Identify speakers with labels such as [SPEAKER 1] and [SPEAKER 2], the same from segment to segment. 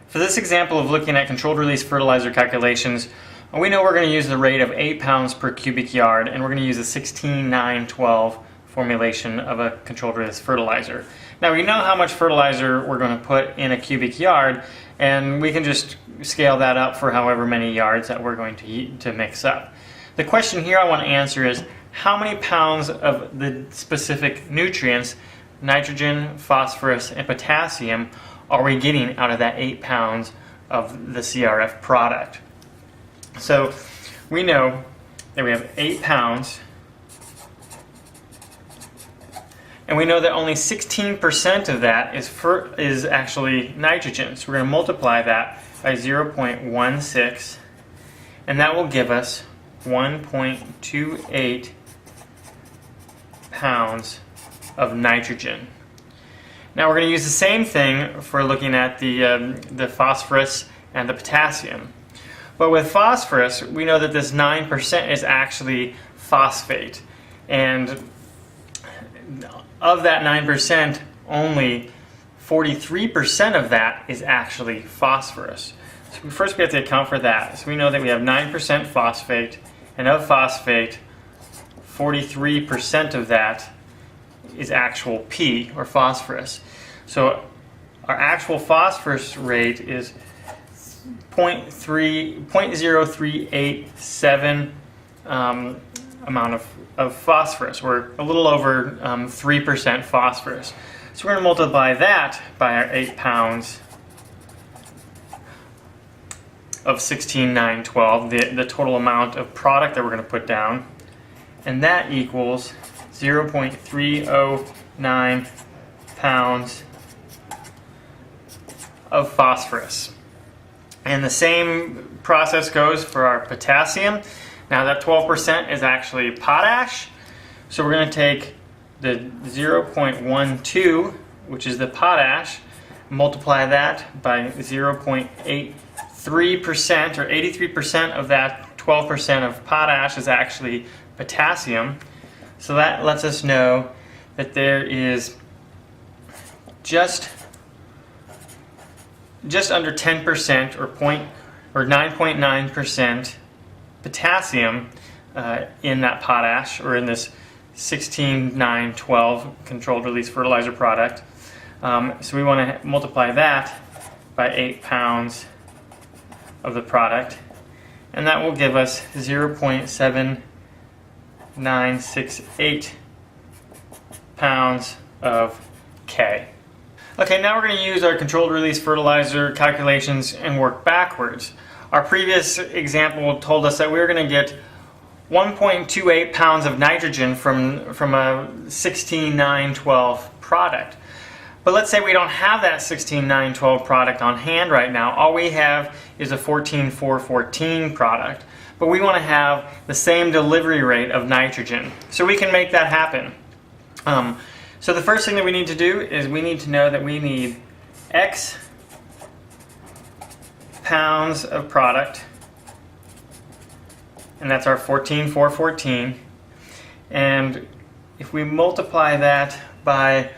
[SPEAKER 1] For this example of looking at controlled release fertilizer calculations, we know we're going to use the rate of 8 pounds per cubic yard, and we're going to use a 16-9-12 formulation of a controlled release fertilizer. Now we know how much fertilizer we're going to put in a cubic yard, and we can just scale that up for however many yards that we're going to mix up. The question here I want to answer is, how many pounds of the specific nutrients, nitrogen, phosphorus, and potassium, are we getting out of that 8 pounds of the CRF product? So we know that we have 8 pounds, and we know that only 16% of that is actually nitrogen. So we're going to multiply that by 0.16, and that will give us 1.28 pounds of nitrogen. Now we're going to use the same thing for looking at the phosphorus and the potassium. But with phosphorus, we know that this 9% is actually phosphate. And of that 9%, only 43% of that is actually phosphorus. So first we have to account for that. So we know that we have 9% phosphate, and of phosphate, 43% of that is actual P, or phosphorus. So our actual phosphorus rate is 0.0387 amount of phosphorus, or a little over 3% phosphorus. So we're going to multiply that by our 8 pounds of 16-9-12, the total amount of product that we're going to put down, and that equals 0.309 pounds of phosphorus. And the same process goes for our potassium. Now that 12% is actually potash, so we're going to take the 0.12, which is the potash, multiply that by 0.83%, or 83% of that 12% of potash is actually potassium. So that lets us know that there is just under 10%, or 9.9% potassium in that potash, or in this 16-9-12 controlled release fertilizer product. So we want to multiply that by 8 pounds of the product, and that will give us 0.7968 pounds of K. Okay, now we're going to use our controlled release fertilizer calculations and work backwards. Our previous example told us that we were going to get 1.28 pounds of nitrogen from a 16-9-12 product. But let's say we don't have that 16-9-12 product on hand right now. All we have is a 14-4-14 product. But we want to have the same delivery rate of nitrogen. So we can make that happen. So the first thing that we need to do is we need to know that we need X pounds of product, and that's our 14-4-14. And if we multiply that by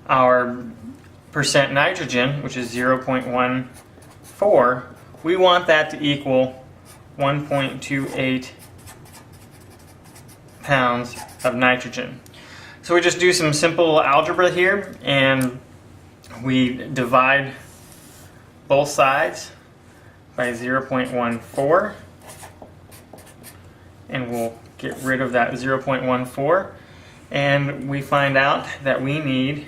[SPEAKER 1] our percent nitrogen, which is 0.14, we want that to equal 1.28 pounds of nitrogen. So we just do some simple algebra here, and we divide both sides by 0.14, and we'll get rid of that 0.14, and we find out that we need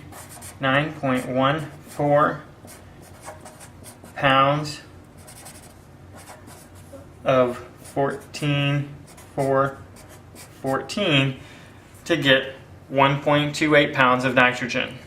[SPEAKER 1] 9.14 pounds of 14-4-14 to get 1.28 pounds of nitrogen.